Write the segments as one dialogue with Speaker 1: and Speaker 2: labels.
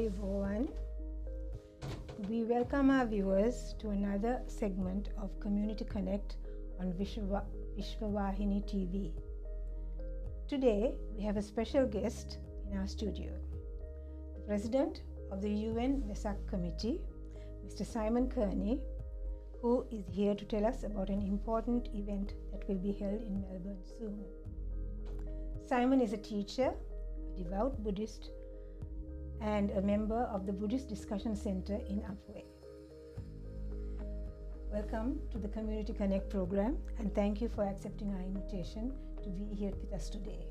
Speaker 1: everyone. We welcome our viewers to another segment of Community Connect on Vishvavahini TV. Today, we have a special guest in our studio, the President of the UN Vesak Committee, Mr. Simon Kearney, who is here to tell us about an important event that will be held in Melbourne soon. Simon is a teacher, a devout Buddhist, and a member of the Buddhist Discussion Center in Upway. Welcome to the Community Connect program, and thank you for accepting our invitation to be here with us today.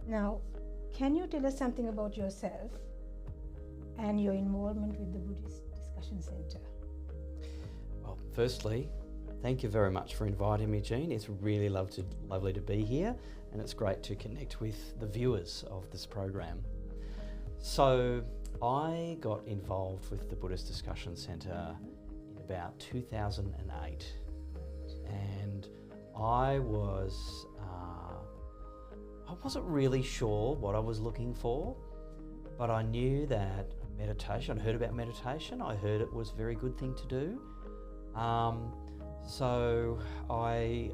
Speaker 1: Now, can you tell us something about yourself and your involvement with the Buddhist Discussion Center?
Speaker 2: Well, firstly, thank you very much for inviting me, Jean. It's really lovely to be here, and it's great to connect with the viewers of this program. So, I got involved with the Buddhist Discussion Center in about 2008, and I wasn't really sure what I was looking for, but I knew that meditation, I heard about meditation, I heard it was a very good thing to do. So I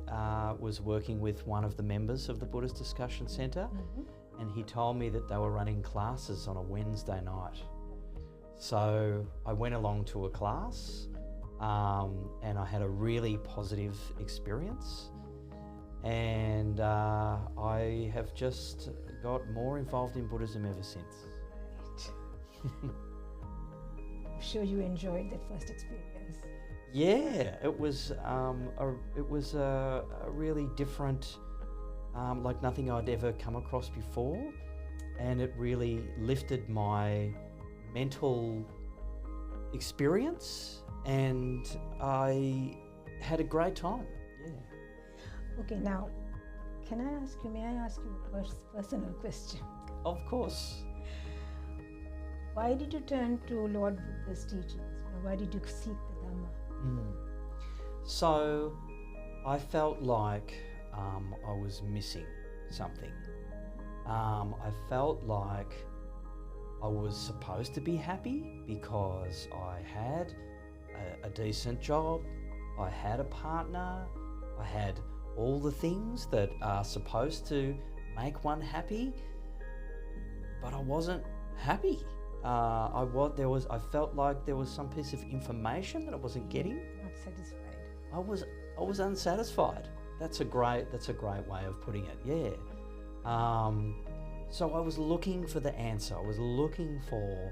Speaker 2: was working with one of the members of the Buddhist Discussion Center, and he told me that they were running classes on a Wednesday night. So I went along to a class, and I had a really positive experience, and I have just got more involved in Buddhism ever since.
Speaker 1: Right. I'm sure you enjoyed that first experience.
Speaker 2: Yeah, it was a really different, like nothing I'd ever come across before, and it really lifted my mental experience, and I had a great time. Yeah.
Speaker 1: Okay, now, may I ask you a personal question?
Speaker 2: Of course.
Speaker 1: Why did you turn to Lord Buddha's teachings? Why did you seek the Dhamma?
Speaker 2: So I felt like I was missing something. I felt like I was supposed to be happy because I had a decent job, I had a partner, I had all the things that are supposed to make one happy, but I wasn't happy. I felt like there was some piece of information that I wasn't getting.
Speaker 1: Not satisfied.
Speaker 2: I was unsatisfied. That's a great way of putting it. Yeah. So I was looking for the answer. I was looking for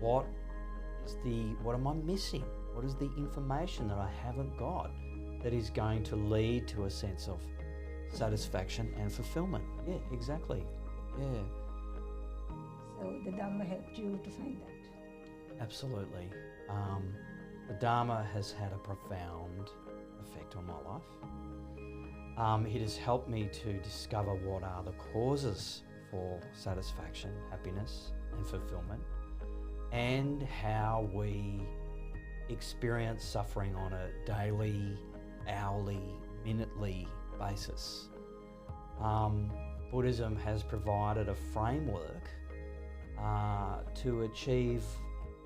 Speaker 2: what am I missing? What is the information that I haven't got that is going to lead to a sense of satisfaction and fulfillment? Yeah, exactly. Yeah.
Speaker 1: So the Dhamma helped you to find that?
Speaker 2: Absolutely. The Dharma has had a profound effect on my life. It has helped me to discover what are the causes for satisfaction, happiness and fulfillment, and how we experience suffering on a daily, hourly, minutely basis. Buddhism has provided a framework to achieve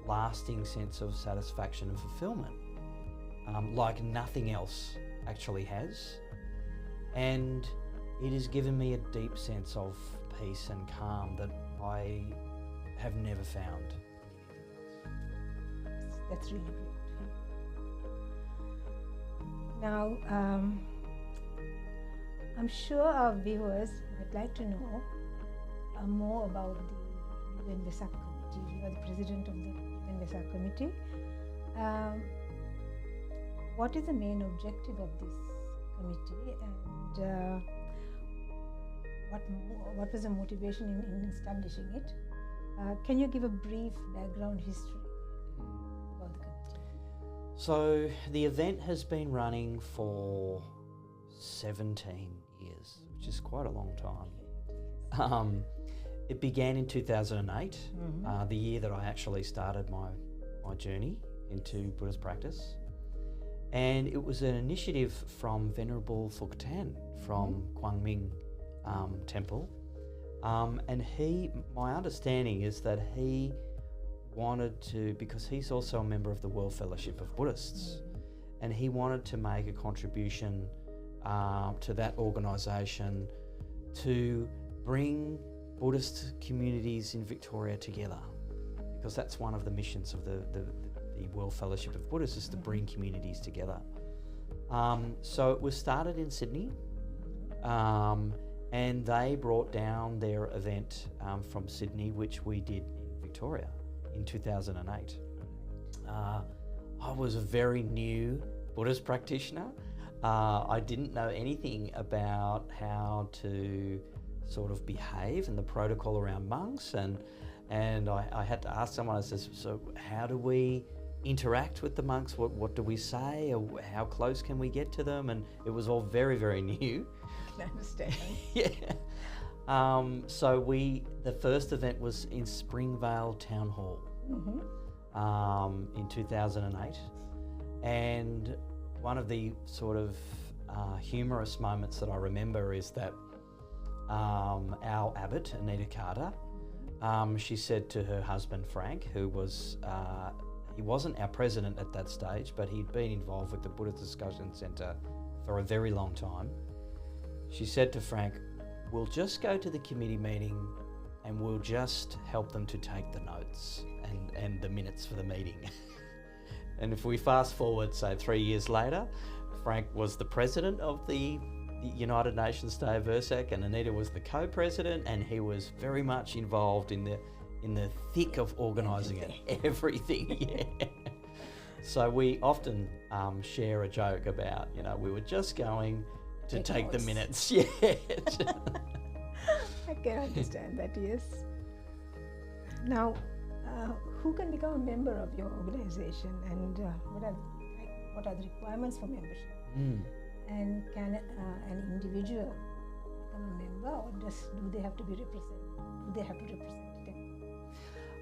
Speaker 2: lasting sense of satisfaction and fulfillment, like nothing else actually has. And it has given me a deep sense of peace and calm that I have never found.
Speaker 1: That's really great. Now, I'm sure our viewers would like to know more about the UN Vesak Committee. You are the president of the UN Vesak Committee. What is the main objective of this committee, and what was the motivation in establishing it? Can you give a brief background history about the committee?
Speaker 2: So the event has been running for 17 years, which is quite a long time. It began in 2008, the year that I actually started my journey into Buddhist practice. And it was an initiative from Venerable Phúc Tan from Quang Minh Temple, And my understanding is that he wanted to, because he's also a member of the World Fellowship of Buddhists, and he wanted to make a contribution to that organisation to bring Buddhist communities in Victoria together, because that's one of the missions of the World Fellowship of Buddhists, is to bring communities together. So it was started in Sydney, and they brought down their event from Sydney, which we did in Victoria in 2008. I was a very new Buddhist practitioner. I didn't know anything about how to sort of behave and the protocol around monks, and I had to ask someone. I says, so how do we interact with the monks? What do we say? Or how close can we get to them? And it was all very, very new.
Speaker 1: I understand.
Speaker 2: Yeah. So the first event was in Springvale Town Hall in 2008, and one of the sort of humorous moments that I remember is that our abbot, Anita Carter, she said to her husband Frank, who was, he wasn't our president at that stage, but he'd been involved with the Buddhist Discussion Centre for a very long time. She said to Frank, we'll just go to the committee meeting and we'll just help them to take the notes and the minutes for the meeting. And if we fast forward, say 3 years later, Frank was the president of the United Nations Day of Versek, and Anita was the co-president, and he was very much involved in the thick of organising everything. Yeah. So we often share a joke about, we were just going to take the minutes. Yeah.
Speaker 1: I can understand that, yes. Now, who can become a member of your organisation, and what are the requirements for membership? And can an individual become a member, or do they have to be represented? Do they have to represent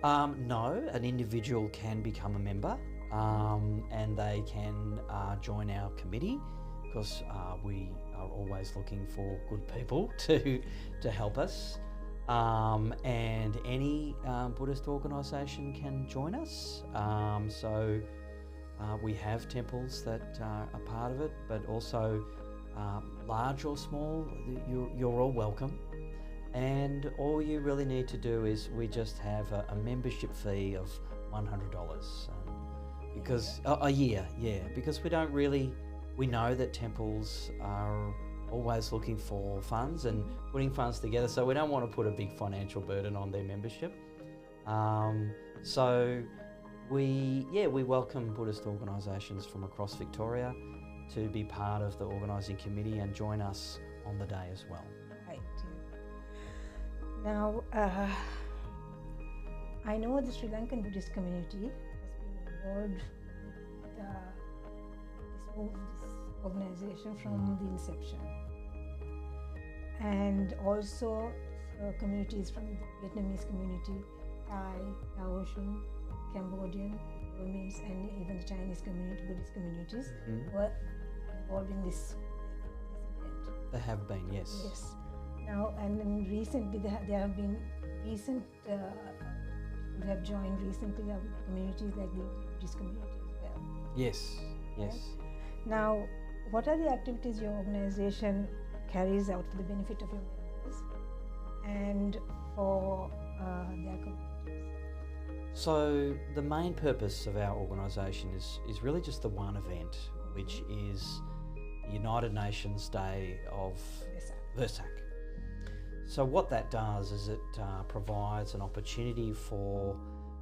Speaker 1: them?
Speaker 2: No, an individual can become a member, and they can join our committee, because we are always looking for good people to help us. And any Buddhist organisation can join us. So we have temples that are part of it, but also large or small, you're all welcome. And all you really need to do is we just have a membership fee of $100 because a year, yeah, because we know that temples are always looking for funds and putting funds together, so we don't want to put a big financial burden on their membership. So we welcome Buddhist organisations from across Victoria to be part of the organising committee and join us on the day as well.
Speaker 1: Right. Now, I know the Sri Lankan Buddhist community has been involved with this organisation from the inception, and also communities from the Vietnamese community, Thai, Laotian, Cambodian, Burmese, and even the Chinese community, Buddhist communities were involved in this event.
Speaker 2: They have been, yes.
Speaker 1: Yes. Now, and then recently there have been recent who have joined recently communities like the Buddhist community as well.
Speaker 2: Yes, yes.
Speaker 1: Right? Now, what are the activities your organisation carries out for the benefit of your members and for their communities?
Speaker 2: So the main purpose of our organisation is really just the one event, which is the United Nations Day of Versek. So what that does is it provides an opportunity for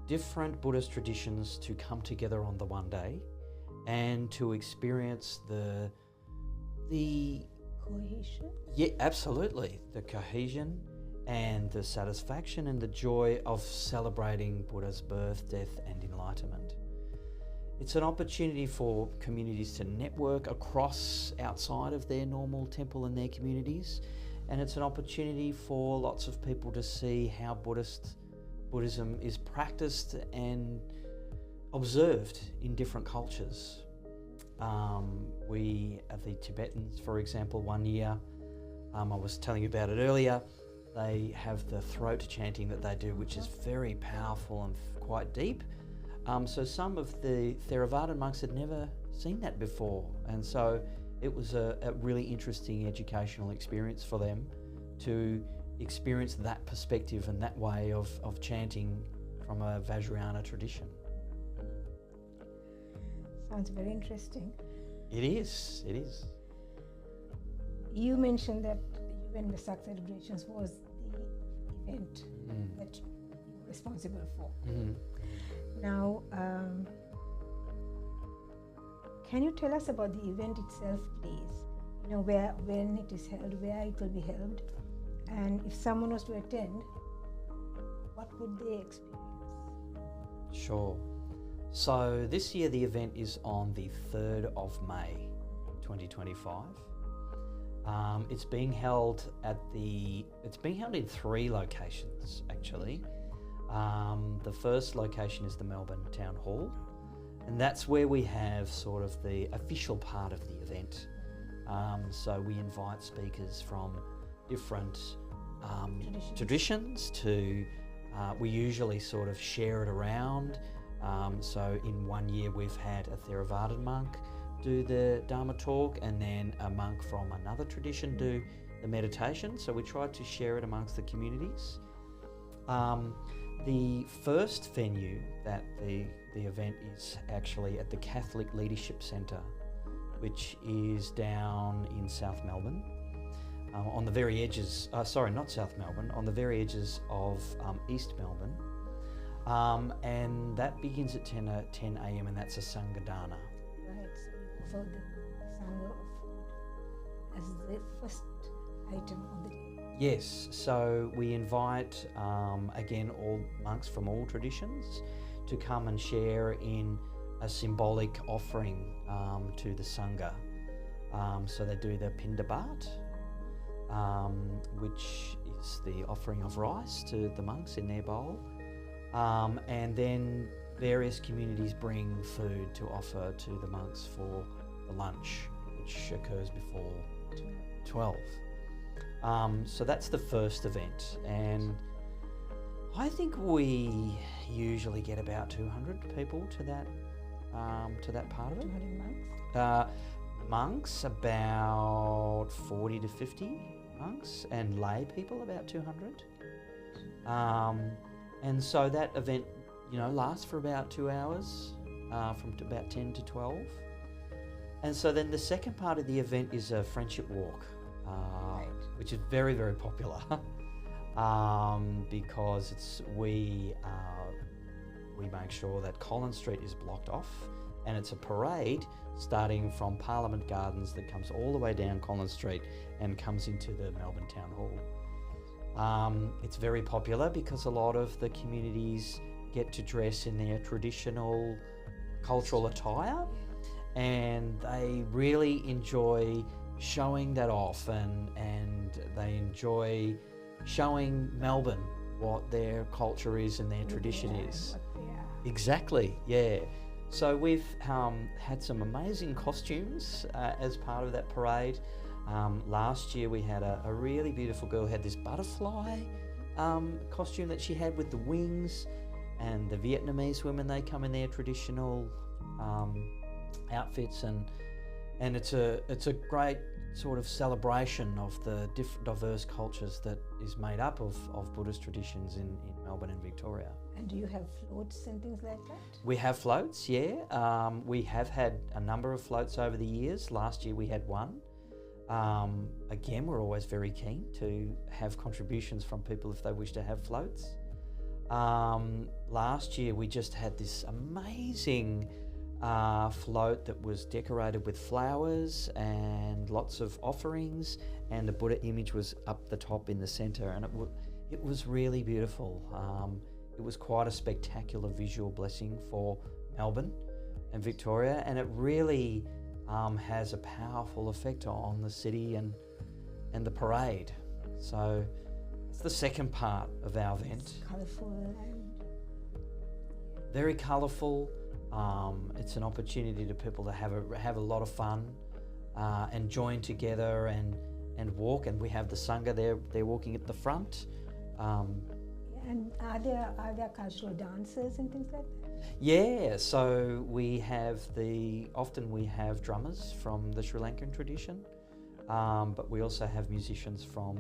Speaker 2: different Buddhist traditions to come together on the one day and to experience the
Speaker 1: cohesion?
Speaker 2: Yeah, absolutely. The cohesion and the satisfaction and the joy of celebrating Buddha's birth, death and enlightenment. It's an opportunity for communities to network across outside of their normal temple and their communities, and it's an opportunity for lots of people to see how Buddhism is practiced and observed in different cultures. The Tibetans, for example, one year, I was telling you about it earlier, they have the throat chanting that they do, which is very powerful and quite deep. So some of the Theravadan monks had never seen that before, and so it was a really interesting educational experience for them to experience that perspective and that way of chanting from a Vajrayana tradition.
Speaker 1: Sounds very interesting.
Speaker 2: It is.
Speaker 1: You mentioned that when the Sak celebrations was the event that you were responsible for. Now, can you tell us about the event itself, please? You know, where, when it is held, where it will be held, and if someone was to attend, what would they experience?
Speaker 2: Sure. So this year the event is on the 3rd of May 2025. It's being held in 3 locations actually. The first location is the Melbourne Town Hall, and that's where we have sort of the official part of the event. So we invite speakers from different traditions to, we usually sort of share it around. So in one year we've had a Theravadan monk do the Dharma talk, and then a monk from another tradition do the meditation. So we try to share it amongst the communities. The first venue that the event is actually at the Catholic Leadership Centre, which is down in South Melbourne, on the very edges, not South Melbourne, on the very edges of East Melbourne. And that begins at 10 a.m. and that's a Sangadana.
Speaker 1: Right, so you offer the Sangha of food as the first item of the day.
Speaker 2: Yes, so we invite, again, all monks from all traditions to come and share in a symbolic offering to the Sangha. So they do the Pindabat, which is the offering of rice to the monks in their bowl. And then various communities bring food to offer to the monks for the lunch, which occurs before 12. So that's the first event, and I think we usually get about 200 people to that part of it.
Speaker 1: 200 monks?
Speaker 2: Monks about 40 to 50 monks, and lay people about 200. And so that event, lasts for about 2 hours, from about 10 to 12. And so then the second part of the event is a friendship walk, which is very, very popular, because we make sure that Collins Street is blocked off, and it's a parade starting from Parliament Gardens that comes all the way down Collins Street and comes into the Melbourne Town Hall. It's very popular because a lot of the communities get to dress in their traditional cultural attire, and they really enjoy showing that off, and they enjoy showing Melbourne what their culture is and their tradition is. Exactly, yeah. So we've had some amazing costumes as part of that parade. Last year we had a really beautiful girl who had this butterfly costume that she had with the wings, and the Vietnamese women, they come in their traditional outfits, and it's a great sort of celebration of the diverse cultures that is made up of Buddhist traditions in Melbourne and Victoria.
Speaker 1: And do you have floats and things like that?
Speaker 2: We have floats, yeah. We have had a number of floats over the years. Last year we had one. Again, we're always very keen to have contributions from people if they wish to have floats. Last year we just had this amazing float that was decorated with flowers and lots of offerings, and the Buddha image was up the top in the centre, and it was really beautiful. It was quite a spectacular visual blessing for Melbourne and Victoria, and it really has a powerful effect on the city and the parade. So it's the second part of our event.
Speaker 1: It's colourful and
Speaker 2: very colourful. It's an opportunity to people to have a lot of fun and join together and walk, and we have the Sangha there. They're walking at the front.
Speaker 1: And are there cultural dances and things like that?
Speaker 2: Yeah, so often we have drummers from the Sri Lankan tradition, but we also have musicians from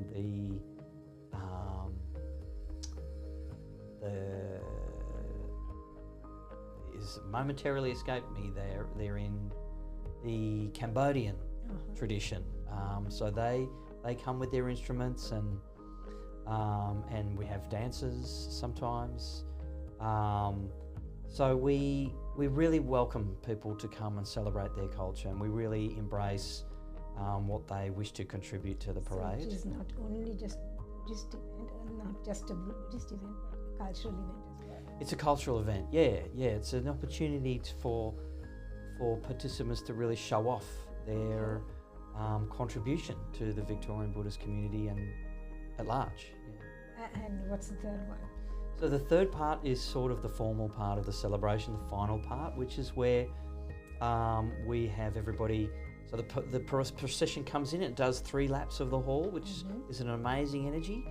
Speaker 2: is momentarily escaped me. They're in the Cambodian tradition, so they come with their instruments, and we have dancers sometimes. So we really welcome people to come and celebrate their culture, and we really embrace what they wish to contribute to the parade.
Speaker 1: So it is not only just Buddhist event, and not just a Buddhist event, but a cultural event as well.
Speaker 2: It's a cultural event, yeah. It's an opportunity for participants to really show off their contribution to the Victorian Buddhist community and at large. Yeah.
Speaker 1: And what's the third one?
Speaker 2: So the third part is sort of the formal part of the celebration, the final part, which is where we have everybody. So the procession comes in, it does 3 laps of the hall, which is an amazing energy.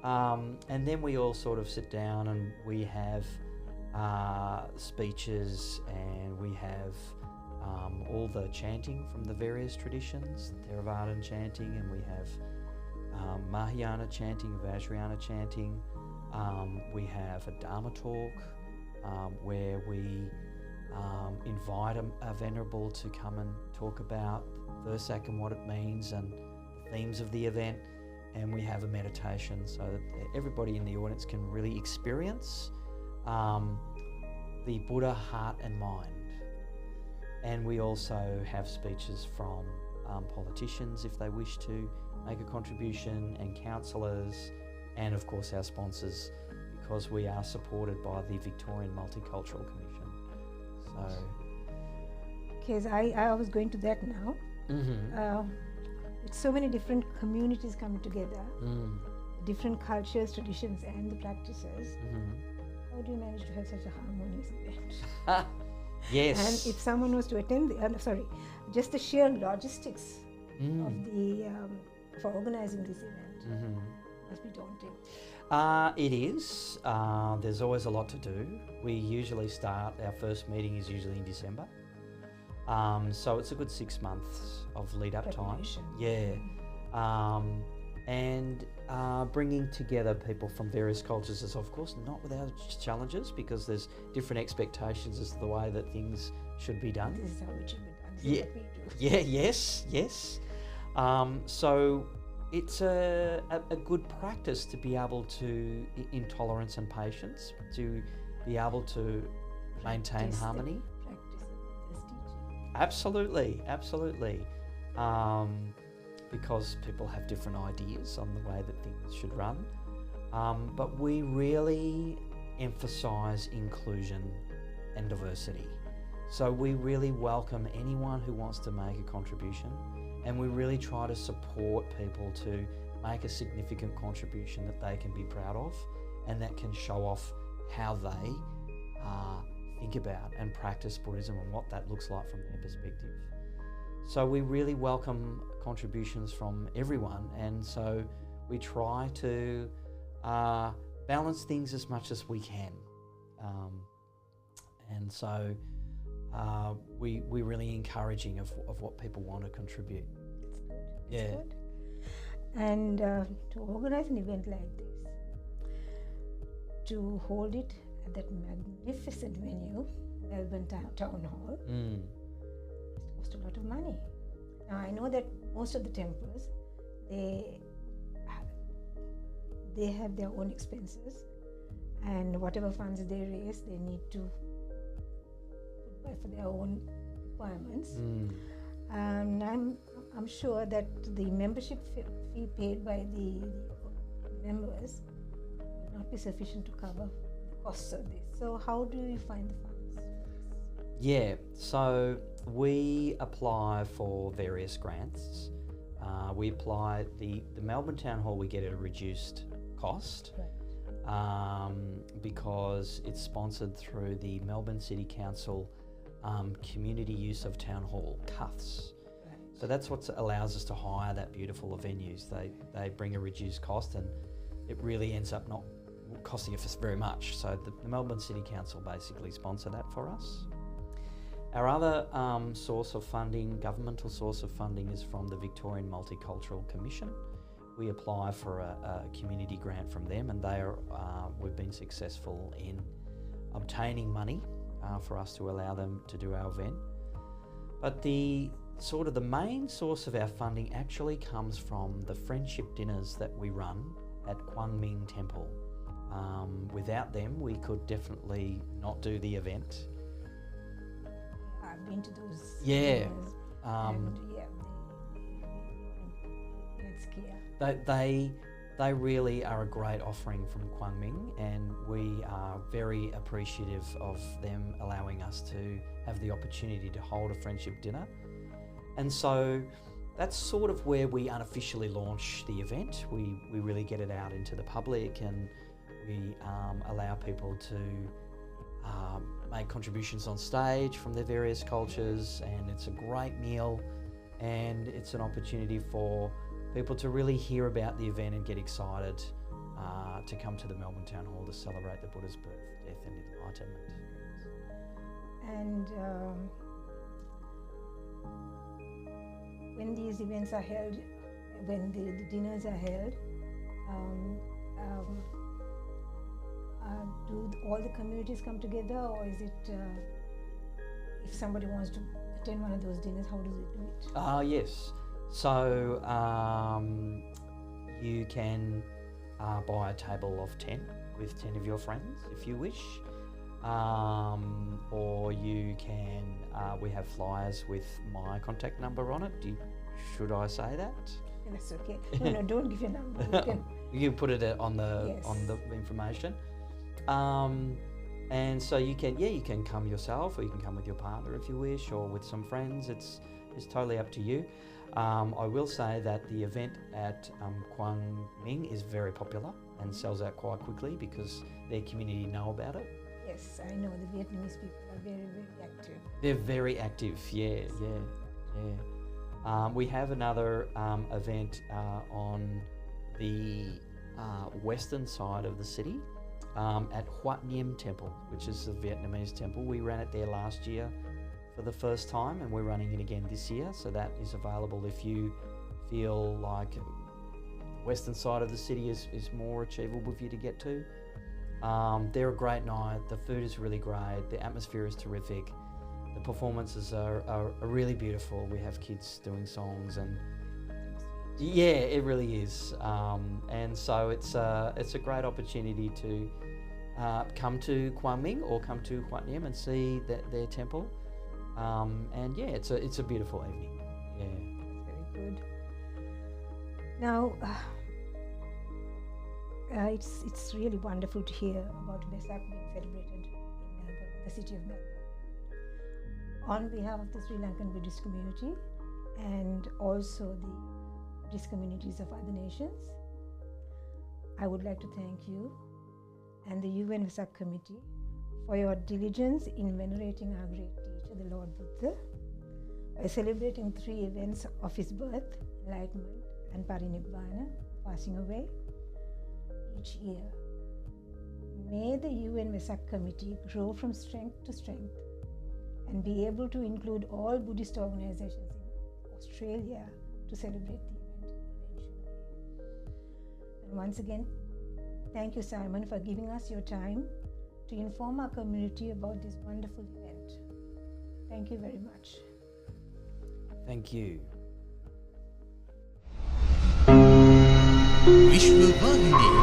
Speaker 2: And then we all sort of sit down and we have speeches, and we have all the chanting from the various traditions, Theravadan chanting, and we have Mahayana chanting, Vajrayana chanting. We have a Dharma talk where we invite a venerable to come and talk about Vesak and what it means and the themes of the event, and we have a meditation so that everybody in the audience can really experience the Buddha heart and mind. And we also have speeches from politicians if they wish to make a contribution, and counsellors, and of course our sponsors, because we are supported by the Victorian Multicultural Commission. So,
Speaker 1: Because I was going to that now. With so many different communities coming together, different cultures, traditions, and the practices, how do you manage to have such a harmonious event?
Speaker 2: Yes.
Speaker 1: And if someone was to attend, just the sheer logistics of the for organizing this event must be daunting.
Speaker 2: It is. There's always a lot to do. We usually our first meeting is usually in December. So it's a good 6 months of lead up time. Yeah. And bringing together people from various cultures is of course not without challenges, because there's different expectations as to the way that things should be done.
Speaker 1: This is how it should be done. This is what we do.
Speaker 2: Yeah, yes. So it's a good practice to be able to, in tolerance and patience, to be able to maintain harmony.
Speaker 1: Practice the Buddha's teaching.
Speaker 2: Absolutely. Because people have different ideas on the way that things should run. But we really emphasise inclusion and diversity. So we really welcome anyone who wants to make a contribution, and we really try to support people to make a significant contribution that they can be proud of and that can show off how they think about and practice Buddhism and what that looks like from their perspective. So we really welcome contributions from everyone, and so we try to balance things as much as we can. And so we're really encouraging of what people want to contribute.
Speaker 1: That's good. And to organize an event like this, to hold it at that magnificent venue, Melbourne Town Hall, it cost a lot of money. Now I know that most of the temples, they have their own expenses, and whatever funds they raise, they need to put by for their own requirements. And I'm sure that the membership fee paid by the members will not be sufficient to cover the costs of this. So how do you find the funds?
Speaker 2: Yeah, so we apply for various grants. We apply the Melbourne Town Hall, we get at a reduced cost, because it's sponsored through the Melbourne City Council Community Use of Town Hall, CUFS. So that's what allows us to hire that beautiful venues. They bring a reduced cost, and it really ends up not costing us very much. So the Melbourne City Council basically sponsor that for us. Our other source of funding, governmental source of funding, is from the Victorian Multicultural Commission. We apply for a community grant from them, and we've been successful in obtaining money for us to allow them to do our event. But the main source of our funding actually comes from the friendship dinners that we run at Quang Minh Temple. Without them, we could definitely not do the event.
Speaker 1: I've been to those.
Speaker 2: Yeah.
Speaker 1: Dinners, and it's clear.
Speaker 2: They really are a great offering from Quang Minh, and we are very appreciative of them allowing us to have the opportunity to hold a friendship dinner. And so that's sort of where we unofficially launch the event. We really get it out into the public, and we allow people to make contributions on stage from their various cultures, and it's a great meal, and it's an opportunity for people to really hear about the event and get excited to come to the Melbourne Town Hall to celebrate the Buddha's birth, death and enlightenment.
Speaker 1: And when these events are held, when the dinners are held, do all the communities come together, or is it if somebody wants to attend one of those dinners, how does it do it?
Speaker 2: Yes. So you can buy a table of 10 with 10 of your friends if you wish, or you can, we have flyers with my contact number on it. Should I say that?
Speaker 1: That's okay. No, don't give your number.
Speaker 2: You can put it on the
Speaker 1: Yes.
Speaker 2: on the information. And so you can come yourself, or you can come with your partner if you wish, or with some friends. It's totally up to you. I will say that the event at Quang Minh is very popular and sells out quite quickly because their community know about it.
Speaker 1: Yes, I know the Vietnamese people are very, very active.
Speaker 2: They're very active, yeah. We have another event on the western side of the city at Wat Niem Temple, which is the Vietnamese temple. We ran it there last year for the first time, and we're running it again this year, so that is available if you feel like western side of the city is more achievable for you to get to. They're a great night, the food is really great, the atmosphere is terrific, the performances are really beautiful. We have kids doing songs, and yeah, it really is. And so it's a great opportunity to come to Quang Minh or come to Wat Niem and see their temple. And yeah, it's a beautiful evening. Yeah.
Speaker 1: That's very good. Now, it's really wonderful to hear about Vesak being celebrated in Melbourne, the city of Melbourne. On behalf of the Sri Lankan Buddhist community and also the Buddhist communities of other nations, I would like to thank you and the UN Vesak Committee for your diligence in venerating our great teacher, the Lord Buddha, by celebrating 3 events of his birth, enlightenment, and parinibbana, passing away, each year. May the UN Vesak Committee grow from strength to strength and be able to include all Buddhist organizations in Australia to celebrate the event eventually. And once again, thank you, Simon, for giving us your time to inform our community about this wonderful event. Thank you very much.
Speaker 2: Thank you.
Speaker 3: Vishvavahini.